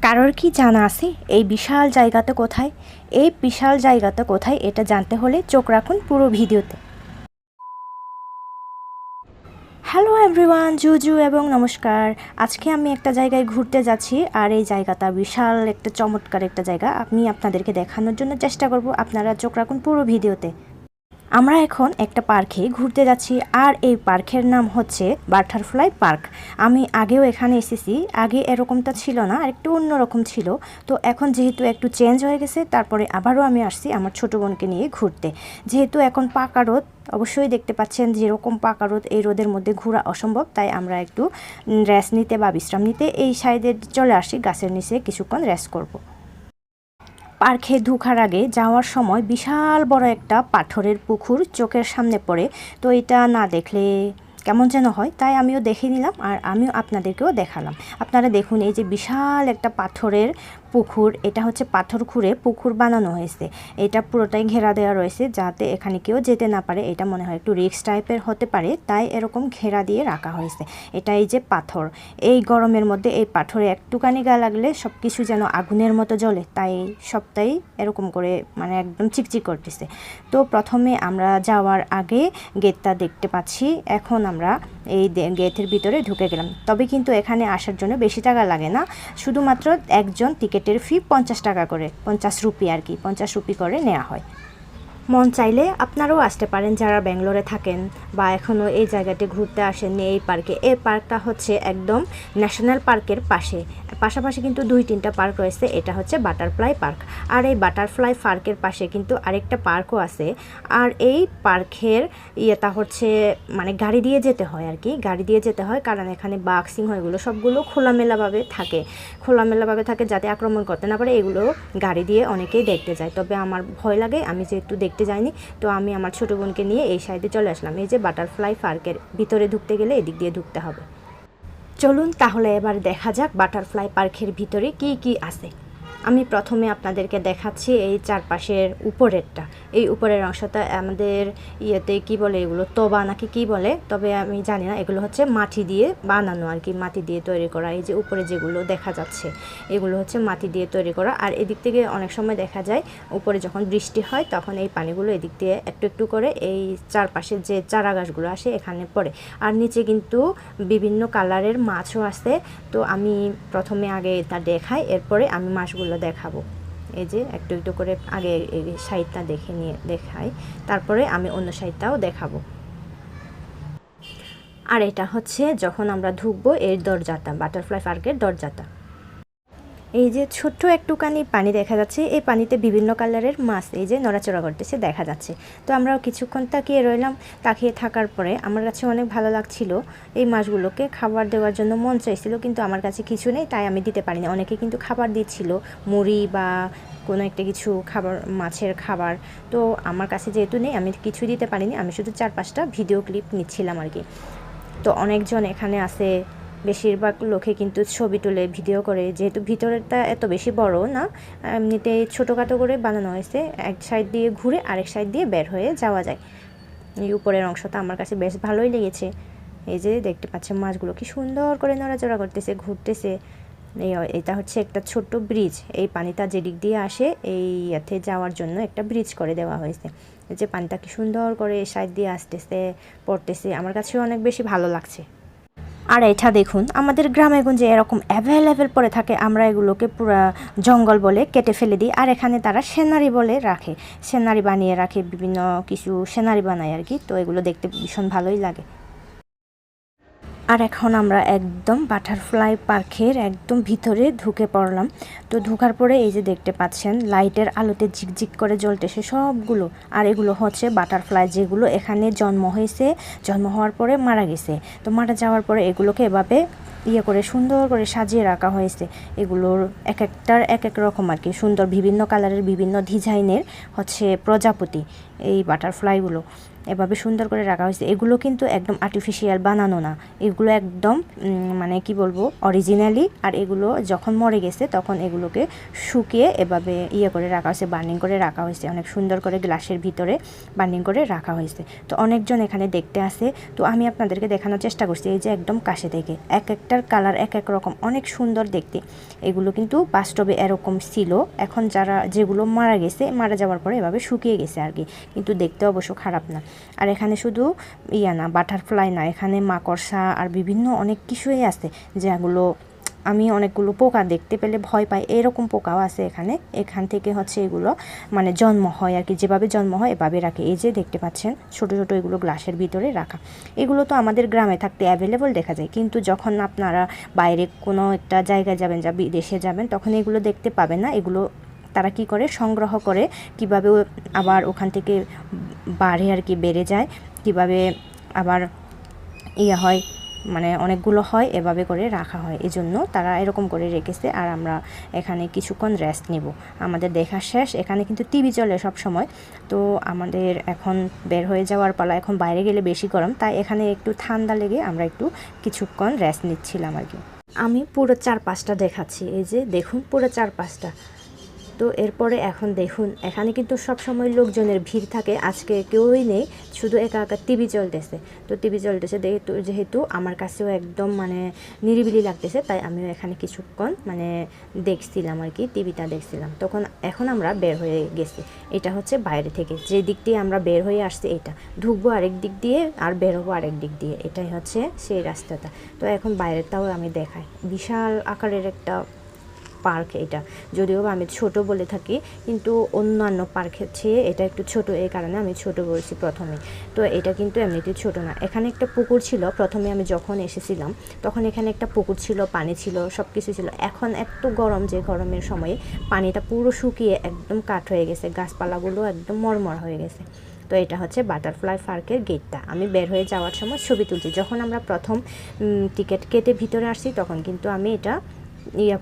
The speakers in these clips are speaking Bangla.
কারোর কি জানা আছে এই বিশাল জায়গাটা কোথায়? এই বিশাল জায়গাটা কোথায় এটা জানতে হলে চোখ রাখুন পুরো ভিডিওতে। হ্যালো এভরিওয়ান, জুজু এবং নমস্কার। আজকে আমি একটা জায়গায় ঘুরতে যাচ্ছি, আর এই জায়গাটা বিশাল একটা চমৎকার একটা জায়গা। আমি আপনাদেরকে দেখানোর জন্য চেষ্টা করব, আপনারা চোখ রাখুন পুরো ভিডিওতে। আমরা এখন একটা পার্কে ঘুরতে যাচ্ছি, আর এই পার্কের নাম হচ্ছে বাটারফ্লাই পার্ক। আমি আগেও এখানে এসেছি, আগে এরকমটা ছিল না, আর একটু অন্যরকম ছিল। তো এখন যেহেতু একটু চেঞ্জ হয়ে গেছে, তারপরে আবারও আমি আসছি আমার ছোটো বোনকে নিয়ে ঘুরতে। যেহেতু এখন পাকা রোদ, অবশ্যই দেখতে পাচ্ছেন যেরকম পাকা রোদ, এই রোদের মধ্যে ঘোরা অসম্ভব, তাই আমরা একটু রেস্ট নিতে বা বিশ্রাম নিতে এই সাইডে চলে আসি, গাছের নিচে কিছুক্ষণ রেস্ট করব। পার্কে ঢোকার আগে যাওয়ার সময় বিশাল বড় একটা পাথরের পুকুর চোখের সামনে পড়ে। তো এটা না দেখলে কেমন যেন হয়, তাই আমিও দেখে নিলাম, আর আমিও আপনাদেরকেও দেখালাম। আপনারা দেখুন, এই যে বিশাল একটা পাথরের পুকুর, এটা হচ্ছে পাথর খুঁড়ে পুকুর বানানো হয়েছে। এটা পুরোটাই ঘেরা দেওয়া রয়েছে যাতে এখানে কেউ যেতে না পারে। এটা মনে হয় একটু রিস্ক টাইপের হতে পারে, তাই এরকম ঘেরা দিয়ে রাখা হয়েছে। এটা এই যে পাথর, এই গরমের মধ্যে এই পাথরে একটুখানি গা লাগলে সব কিছু যেন আগুনের মতো জ্বলে, তাই সবটাই এরকম করে মানে একদম চিকচিক করতেছে। তো প্রথমে আমরা যাওয়ার আগে গেটটা দেখতে পাচ্ছি, এখন আমরা এই গেটের ভিতরে ঢুকে গেলাম। তবে কিন্তু এখানে আসার জন্য বেশি টাকা লাগে না, শুধুমাত্র একজন টিকিটের ফি 50 টাকা করে, 50 রুপি আর কি, 50 রুপি করে নেওয়া হয়। মন চাইলে আপনারাও আসতে পারেন যারা ব্যাঙ্গালোরে থাকেন বা এখনও এই জায়গাটি ঘুরতে আসেননি এই পার্কে। এই পার্কটা হচ্ছে একদম ন্যাশনাল পার্কের পাশাপাশি কিন্তু 2-3টা পার্ক রয়েছে। এটা হচ্ছে বাটারফ্লাই পার্ক, আর এই বাটারফ্লাই পার্কের পাশে কিন্তু আরেকটা পার্কও আছে। আর এই পার্কের ইয়েটা হচ্ছে মানে গাড়ি দিয়ে যেতে হয় আর কি, গাড়ি দিয়ে যেতে হয়, কারণ এখানে বাঘ সিংহ এগুলো সবগুলো খোলামেলাভাবে থাকে যাতে আক্রমণ করতে না পারে। এগুলো গাড়ি দিয়ে অনেকেই দেখতে যায়, তবে আমার ভয় লাগে, আমি যেহেতু দেখতে যাইনি, তো আমি আমার ছোটো বোনকে নিয়ে এই সাইডে চলে আসলাম। এই যে বাটারফ্লাই পার্কের ভিতরে ঢুকতে গেলে এদিক দিয়ে ঢুকতে হবে। চলুন তাহলে এবার দেখা যাক বাটারফ্লাই পার্কের ভিতরে কি কি আছে। আমি প্রথমে আপনাদেরকে দেখাচ্ছি এই চারপাশের উপরেরটা। এই উপরের অংশটা আমাদের ইয়েতে কি বলে, এগুলো তোবা নাকি কি বলে, তবে আমি জানি না। এগুলো হচ্ছে মাটি দিয়ে বানানো আর কি, মাটি দিয়ে তৈরি করা। এই যে উপরে যেগুলো দেখা যাচ্ছে এগুলো হচ্ছে মাটি দিয়ে তৈরি করা। আর এদিক থেকে অনেক সময় দেখা যায় উপরে যখন বৃষ্টি হয় তখন এই পানিগুলো এদিক দিয়ে একটু একটু করে এই চারপাশের যে চারা গাছগুলো আসে এখানে পড়ে। আর নিচে কিন্তু বিভিন্ন কালারের মাছও আছে। তো আমি প্রথমে আগে এটা দেখাই, এরপরে আমি মাছগুলো দেখাবো। এই যে একটু একটু করে আগে এই সাইডটা দেখাই, তারপরে আমি অন্য সাইডটাও দেখাবো। আর এটা হচ্ছে যখন আমরা ঢুকবো এর দরজাটা, বাটারফ্লাই পার্কের দরজাটা। এই যে ছোট্ট একটুখানি পানি দেখা যাচ্ছে, এই পানিতে বিভিন্ন কালারের মাছ এই যে নড়াচড়া করতেছে দেখা যাচ্ছে। তো আমরাও কিছুক্ষণ তাকিয়ে রইলাম। তাকিয়ে থাকার পরে আমার কাছে অনেক ভালো লাগছিল, এই মাছগুলোকে খাবার দেওয়ার জন্য মন চাইছিল, কিন্তু আমার কাছে কিছু নেই, তাই আমি দিতে পারিনি। অনেকে কিন্তু খাবার দিচ্ছিল, মুড়ি বা কোনো একটা কিছু খাবার, মাছের খাবার। তো আমার কাছে যেহেতু নেই, আমি কিছু দিতে পারিনি, আমি শুধু 4-5টা ভিডিও ক্লিপ নিচ্ছিলাম আর কি। তো অনেকজন এখানে আছে, বেশিরভাগ লোকে কিন্তু ছবি তুলে ভিডিও করে, যেহেতু ভিতরেরটা এত বেশি বড় না, এমনিতে ছোটোখাটো করে বানানো হয়েছে, এক সাইড দিয়ে ঘুরে আরেক সাইড দিয়ে বের হয়ে যাওয়া যায়। এই উপরের অংশটা আমার কাছে বেশ ভালোই লেগেছে। এই যে দেখতে পাচ্ছেন মাছগুলো কি সুন্দর করে নড়াচড়া করতেছে, ঘুরতেছে। এটা হচ্ছে একটা ছোট্ট ব্রিজ, এই পানিটা যেদিক দিয়ে আসে এই ইয়াতে যাওয়ার জন্য একটা ব্রিজ করে দেওয়া হয়েছে। এই যে পানিটা কি সুন্দর করে সাইড দিয়ে আসতেছে পড়তেছে, আমার কাছেও অনেক বেশি ভালো লাগছে। আর এটা দেখুন, আমাদের গ্রামে গঞ্জে এরকম অ্যাভেলেবেল পড়ে থাকে, আমরা এগুলোকে পুরা জঙ্গল বলে কেটে ফেলে দিই, আর এখানে তারা সেনারি বলে রাখে, সেনারি বানিয়ে রাখে, বিভিন্ন কিছু সেনারি বানায় আর কি। তো এগুলো দেখতে ভীষণ ভালোই লাগে। আর এখন আমরা একদম বাটারফ্লাই পার্কের একদম ভিতরে ঢুকে পড়লাম। তো ঢোকার পরে এই যে দেখতে পাচ্ছেন লাইটের আলোতে ঝিকঝিক করে জ্বলতেছে সবগুলো। আর এগুলো হচ্ছে বাটারফ্লাই, যেগুলো এখানে জন্ম হয়েছে, জন্ম হওয়ার পরে মারা গেছে। তো মারা যাওয়ার পরে এগুলোকে এভাবে করে সুন্দর করে সাজিয়ে রাখা হয়েছে। এগুলোর এক একটার এক এক রকম আর কি, সুন্দর বিভিন্ন কালারের বিভিন্ন ডিজাইনের হচ্ছে প্রজাপতি। এই বাটারফ্লাইগুলো এভাবে সুন্দর করে রাখা হয়েছে। এগুলো কিন্তু একদম আর্টিফিশিয়াল বানানো না, এগুলো একদম মানে কি বলবো অরিজিনালি। আর এগুলো যখন মরে গেছে তখন এগুলোকে শুকিয়ে এভাবে করে রাখা হয়েছে, বার্নিং করে রাখা হয়েছে, অনেক সুন্দর করে গ্লাসের ভিতরে বার্নিং করে রাখা হয়েছে। তো অনেকজন এখানে দেখতে আসে, তো আমি আপনাদেরকে দেখানোর চেষ্টা করছি। এই যে একদম কাছে থেকে এক একটা একটার কালার এক এক রকম, অনেক সুন্দর দেখতে। এগুলো কিন্তু বাস্তবে এরকম ছিল, এখন যেগুলো মারা গেছে, মারা যাওয়ার পরে এভাবে শুকিয়ে গেছে আর কি, কিন্তু দেখতে অবশ্য খারাপ না। আর এখানে শুধু না বাটারফ্লাই না, এখানে মাকড়সা আর বিভিন্ন অনেক কিছুই আছে, যেগুলো আমি অনেকগুলো পোকা দেখতে পেলে ভয় পাই, এরকম পোকাও আছে এখানে। এখান থেকে হচ্ছে এগুলো মানে জন্ম হয় আর কি, যেভাবে জন্ম হয় এভাবে রাখে। এই যে দেখতে পাচ্ছেন ছোট ছোট এগুলো গ্লাসের ভিতরে রাখা। এগুলো তো আমাদের গ্রামে থাকতে অ্যাভেলেবল দেখা যায়, কিন্তু যখন আপনারা বাইরে কোনো একটা জায়গায় যাবেন, যা বিদেশে যাবেন, তখন এগুলো দেখতে পাবেন না। এগুলো তারা কি করে সংগ্রহ করে, কিভাবে আবার ওখান থেকে বাড়ে আর কি, বেড়ে যায়, কিভাবে আবার হয়, মানে অনেকগুলো হয়, এভাবে করে রাখা হয়, এজন্য তারা এরকম করে রেখেছে। আর আমরা এখানে কিছুক্ষণ রেস্ট নিব, আমাদের দেখা শেষ। এখানে কিন্তু টিভি চলে সব সময়, তো আমাদের এখন বের হয়ে যাওয়ার পালা। এখন বাইরে গেলে বেশি গরম, তাই এখানে একটু ঠান্ডা লেগে আমরা একটু কিছুক্ষণ রেস্ট নিচ্ছিলাম আর কি। আমি পুরো চারপাশটা দেখাচ্ছি, এই যে দেখুন পুরো চারপাশটা। তো এরপরে এখন দেখুন, এখানে কিন্তু সব সময় লোকজনের ভিড় থাকে, আজকে কেউই নেই, শুধু একা একা টিভি চলতেছে। তো টিভি চলতেছে যেহেতু আমার কাছেও একদম মানে নিরিবিলি লাগতেছে, তাই আমিও এখানে কিছুক্ষণ মানে দেখছিলাম আর কি, টিভিটা দেখছিলাম। এখন আমরা বের হয়ে গেছি, এটা হচ্ছে বাইরে থেকে যে দিক দিয়ে আমরা বের হয়ে আসছি, এটা ঢুকবো আরেক দিক দিয়ে আর বের হবো আরেক দিক দিয়ে, এটাই হচ্ছে সেই রাস্তাটা। তো এখন বাইরেটাও আমি দেখাই, বিশাল আকারের একটা পার্ক এটা, যদিও আমি ছোট বলে থাকি, কিন্তু অন্যান্য পার্কের চেয়ে এটা একটু ছোট, এই কারণে আমি ছোট বলছি প্রথমে। তো এটা কিন্তু এমনিতে ছোট না। এখানে একটা পুকুর ছিল, প্রথমে আমি যখন এসেছিলাম তখন এখানে একটা পুকুর ছিল, পানি ছিল, সব কিছু ছিল। এখন এত গরম যে গরমের সময়ে পানিটা পুরো শুকিয়ে একদম কাঠ হয়ে গেছে, গাছপালাগুলো একদম মরমর হয়ে গেছে। তো এটা হচ্ছে বাটারফ্লাই পার্কের গেটটা। আমি বের হয়ে যাওয়ার সময় ছবি তুলছি, যখন আমরা প্রথম টিকিট কেটে ভিতরে আসছি তখন কিন্তু আমি এটা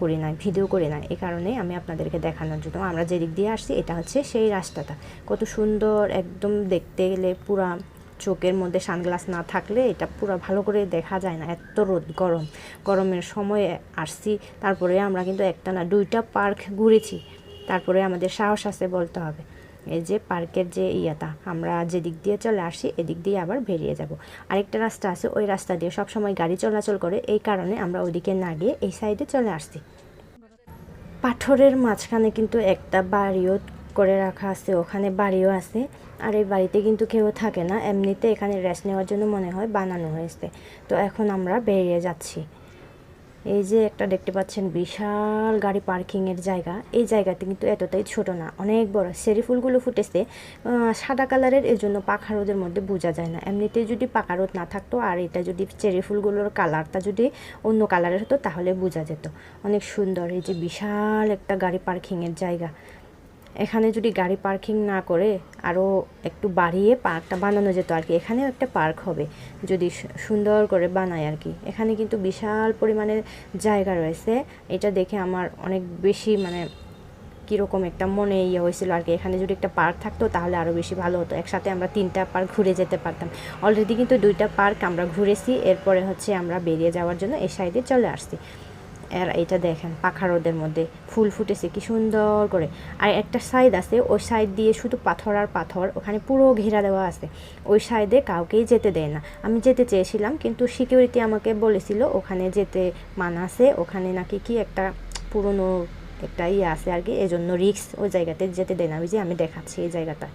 করি নাই, ভিডিও করি নাই, এই কারণে আমি আপনাদেরকে দেখানোর জন্য। আমরা যেদিক দিয়ে আসছি এটা হচ্ছে সেই রাস্তাটা, কত সুন্দর একদম, দেখতে গেলে পুরা চোখের মধ্যে সানগ্লাস না থাকলে এটা পুরো ভালো করে দেখা যায় না, এত রোদ, গরমের সময় আসছি। তারপরে আমরা কিন্তু একটা না দুইটা পার্ক ঘুরেছি, তারপরে আমাদের সাহস আছে বলতে হবে। এই যে পার্কের যে আমরা যে দিক দিয়ে চলে আসছি এদিক দিয়ে আবার বেরিয়ে যাব। আরেকটা রাস্তা আছে, ওই রাস্তা দিয়ে সব সময় গাড়ি চলাচল করে, এই কারণে আমরা ওইদিকে না গিয়ে এই সাইডে চলে আসছি। পাথরের মাঝখানে কিন্তু একটা বাড়িও করে রাখা আছে, ওখানে বাড়িও আছে। আর এই বাড়িতে কিন্তু কেউ থাকে না, এমনিতে এখানে রেস্ট নেওয়ার জন্য মনে হয় বানানো হয়েছে। তো এখন আমরা বেরিয়ে যাচ্ছি। এই যে একটা দেখতে পাচ্ছেন বিশাল গাড়ি পার্কিংয়ের জায়গা, এই জায়গাতে কিন্তু এতটাই ছোট না, অনেক বড়। চেরি ফুলগুলো ফুটেছে সাদা কালারের, এর জন্য পাখা রোদের মধ্যে বোঝা যায় না। এমনিতে যদি পাখা রোদ না থাকতো আর এটা যদি চেরি ফুলগুলোর কালারটা যদি অন্য কালারের হতো তাহলে বোঝা যেত। অনেক সুন্দর, এই যে বিশাল একটা গাড়ি পার্কিংয়ের জায়গা। এখানে যদি গাড়ি পার্কিং না করে আরও একটু বাড়িয়ে পার্কটা বানানো যেত আর কি। এখানেও একটা পার্ক হবে যদি সুন্দর করে বানায় আর কি। এখানে কিন্তু বিশাল পরিমাণের জায়গা রয়েছে, এটা দেখে আমার অনেক বেশি মানে কীরকম একটা মনে হয়েছিল আর কি। এখানে যদি একটা পার্ক থাকতো তাহলে আরও বেশি ভালো হতো, একসাথে আমরা 3টা পার্ক ঘুরে যেতে পারতাম। অলরেডি কিন্তু 2টা পার্ক আমরা ঘুরেছি, এরপরে হচ্ছে আমরা বেরিয়ে যাওয়ার জন্য এই সাইডে চলে আসছি। আর এটা দেখেন পাখা রোদের মধ্যে ফুল ফুটেছে কি সুন্দর করে। আর একটা সাইড আছে, ওই সাইড দিয়ে শুধু পাথর আর পাথর, ওখানে পুরো ঘেরা দেওয়া আছে, ওই সাইডে কাউকেই যেতে দেয় না। আমি যেতে চেয়েছিলাম কিন্তু সিকিউরিটি আমাকে বলেছিল ওখানে যেতে মানা আছে, ওখানে নাকি কি একটা পুরনো একটা আছে আর কি, এজন্য রিস্ক, ওই জায়গাতে যেতে দেয় না। ওই যে আমি দেখাচ্ছি এই জায়গাটা।